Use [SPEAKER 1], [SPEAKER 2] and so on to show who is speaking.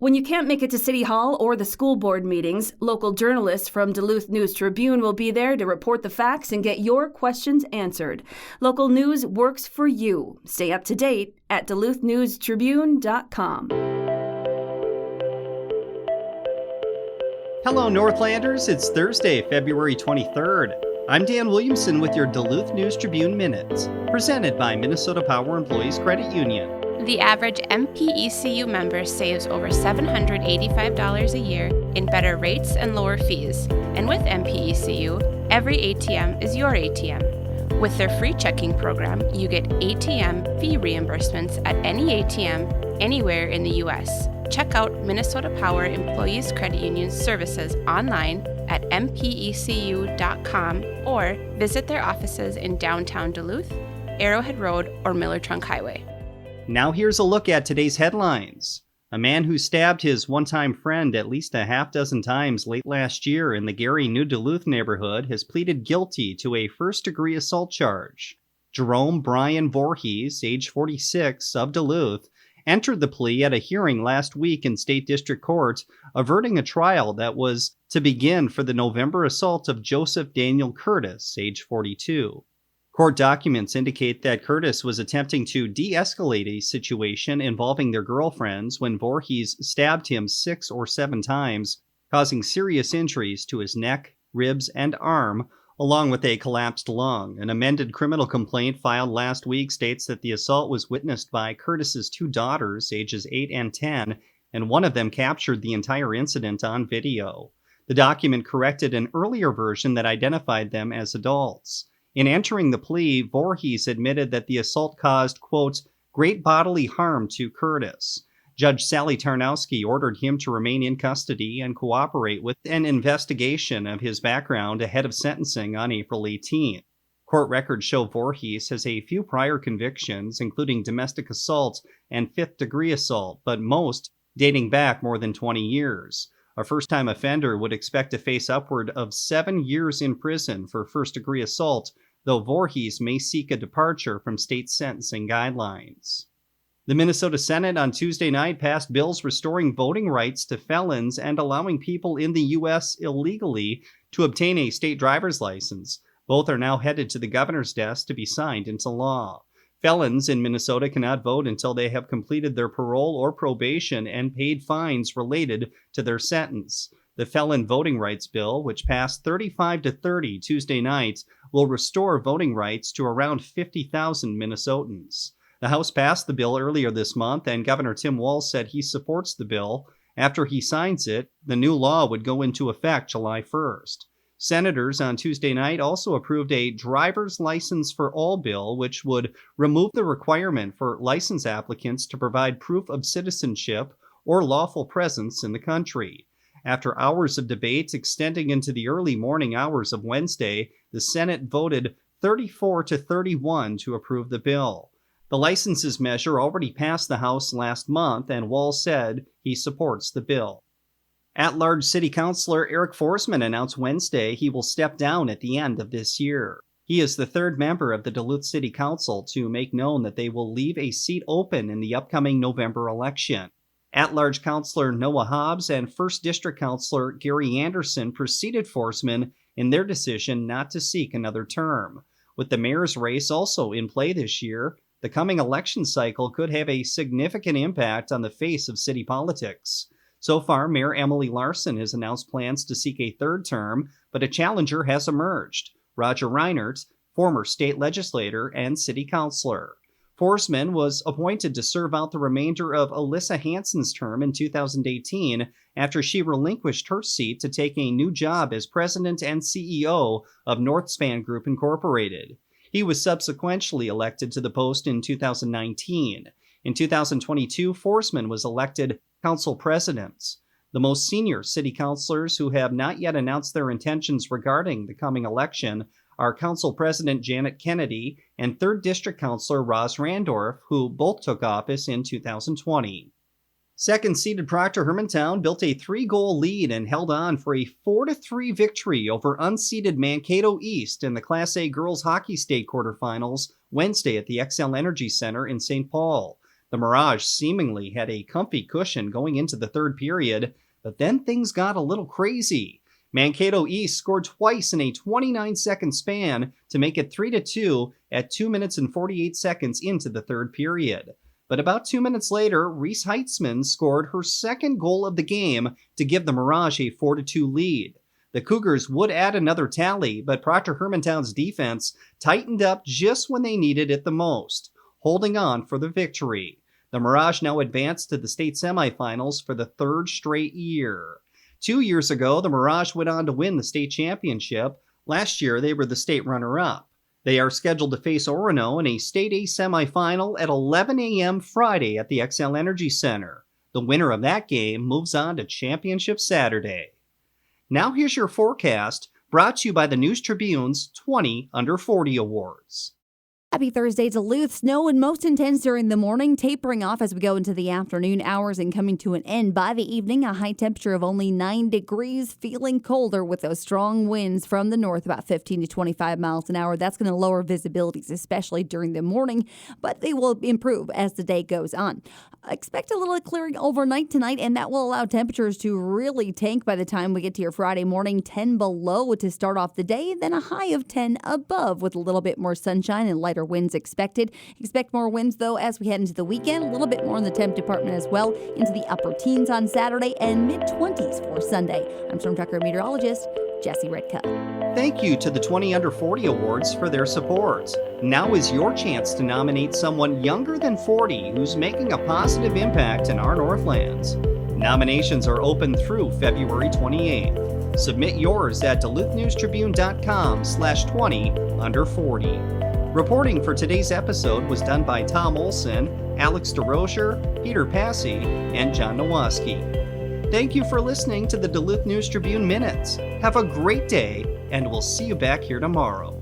[SPEAKER 1] When you can't make it to City Hall or the school board meetings, local journalists from Duluth News Tribune will be there to report the facts and get your questions answered. Local news works for you. Stay up to date at duluthnewstribune.com.
[SPEAKER 2] Hello, Northlanders. It's Thursday, February 23rd. I'm Dan Williamson with your Duluth News Tribune Minutes, presented by Minnesota Power Employees Credit Union.
[SPEAKER 3] The average MPECU member saves over $785 a year in better rates and lower fees. And with MPECU, every ATM is your ATM. With their free checking program, you get ATM fee reimbursements at any ATM anywhere in the U.S. Check out Minnesota Power Employees Credit Union's services online at mpecu.com or visit their offices in downtown Duluth, Arrowhead Road, or Miller Trunk Highway.
[SPEAKER 2] Now here's a look at today's headlines. A man who stabbed his one-time friend at least a half dozen times late last year in the Gary, New Duluth neighborhood has pleaded guilty to a first-degree assault charge. Jerome Brian Voorhees, age 46, of Duluth, entered the plea at a hearing last week in State District Court, averting a trial that was to begin for the November assault of Joseph Daniel Curtis, age 42. Court documents indicate that Curtis was attempting to de-escalate a situation involving their girlfriends when Voorhees stabbed him 6 or 7 times, causing serious injuries to his neck, ribs, and arm, along with a collapsed lung. An amended criminal complaint filed last week states that the assault was witnessed by Curtis's 2 daughters, ages 8 and 10, and one of them captured the entire incident on video. The document corrected an earlier version that identified them as adults. In entering the plea, Voorhees admitted that the assault caused, quote, great bodily harm to Curtis. Judge Sally Tarnowski ordered him to remain in custody and cooperate with an investigation of his background ahead of sentencing on April 18. Court records show Voorhees has a few prior convictions, including domestic assault and fifth-degree assault, but most dating back more than 20 years. A first-time offender would expect to face upward of 7 years in prison for first-degree assault, though Voorhees may seek a departure from state sentencing guidelines. The Minnesota Senate on Tuesday night passed bills restoring voting rights to felons and allowing people in the U.S. illegally to obtain a state driver's license. Both are now headed to the governor's desk to be signed into law. Felons in Minnesota cannot vote until they have completed their parole or probation and paid fines related to their sentence. The Felon Voting Rights Bill, which passed 35-30 Tuesday night, will restore voting rights to around 50,000 Minnesotans. The House passed the bill earlier this month, and Governor Tim Walz said he supports the bill. After he signs it, the new law would go into effect July 1st. Senators on Tuesday night also approved a driver's license for all bill, which would remove the requirement for license applicants to provide proof of citizenship or lawful presence in the country. After hours of debate extending into the early morning hours of Wednesday, the Senate voted 34-31 to approve the bill. The licenses measure already passed the House last month, and Walz said he supports the bill. At-large City Councilor Eric Forsman announced Wednesday he will step down at the end of this year. He is the 3rd member of the Duluth City Council to make known that they will leave a seat open in the upcoming November election. At-large Councilor Noah Hobbs and 1st District Councilor Gary Anderson preceded Forsman in their decision not to seek another term. With the mayor's race also in play this year, the coming election cycle could have a significant impact on the face of city politics. So far, Mayor Emily Larson has announced plans to seek a 3rd term, but a challenger has emerged, Roger Reinert, former state legislator and city councilor. Forsman was appointed to serve out the remainder of Alyssa Hansen's term in 2018 after she relinquished her seat to take a new job as president and CEO of Northland Group Incorporated. He was subsequently elected to the post in 2019. In 2022, Forsman was elected council president. The most senior city councilors who have not yet announced their intentions regarding the coming election are Council President Janet Kennedy and 3rd District Councilor Roz Randorf, who both took office in 2020. Second-seeded Proctor Hermantown built a 3-goal lead and held on for a 4-3 victory over unseeded Mankato East in the Class A girls hockey state quarterfinals Wednesday at the XL Energy Center in St. Paul. The Mirage seemingly had a comfy cushion going into the third period, but then things got a little crazy. Mankato East scored twice in a 29-second span to make it 3-2 at 2 minutes and 48 seconds into the third period. But about 2 minutes later, Reese Heitzman scored her second goal of the game to give the Mirage a 4-2 lead. The Cougars would add another tally, but Proctor Hermantown's defense tightened up just when they needed it the most, holding on for the victory. The Mirage now advanced to the state semifinals for the third straight year. 2 years ago, the Mirage went on to win the state championship. Last year, they were the state runner-up. They are scheduled to face Orono in a State A semifinal at 11 a.m. Friday at the XL Energy Center. The winner of that game moves on to Championship Saturday. Now here's your forecast, brought to you by the News Tribune's 20 Under 40 Awards.
[SPEAKER 4] Happy Thursday, Duluth. Snow and most intense during the morning, tapering off as we go into the afternoon hours and coming to an end by the evening. A high temperature of only 9 degrees, feeling colder with those strong winds from the north, about 15 to 25 miles an hour. That's going to lower visibilities, especially during the morning, but they will improve as the day goes on. Expect a little clearing overnight tonight, and that will allow temperatures to really tank by the time we get to your Friday morning. 10 below to start off the day, then a high of 10 above with a little bit more sunshine and lighter winds expected. Expect more winds, though, as we head into the weekend. A little bit more in the temp department as well, into the upper teens on Saturday and mid-20s for Sunday. I'm Storm Tracker meteorologist Jesse Redcup.
[SPEAKER 2] Thank you to the 20 Under 40 Awards for their support. Now is your chance to nominate someone younger than 40 who's making a positive impact in our Northlands. Nominations are open through February 28th. Submit yours at duluthnewstribune.com/20under40. Reporting for today's episode was done by Tom Olson, Alex DeRocher, Peter Passy, and John Nowaski. Thank you for listening to the Duluth News Tribune Minutes. Have a great day, and we'll see you back here tomorrow.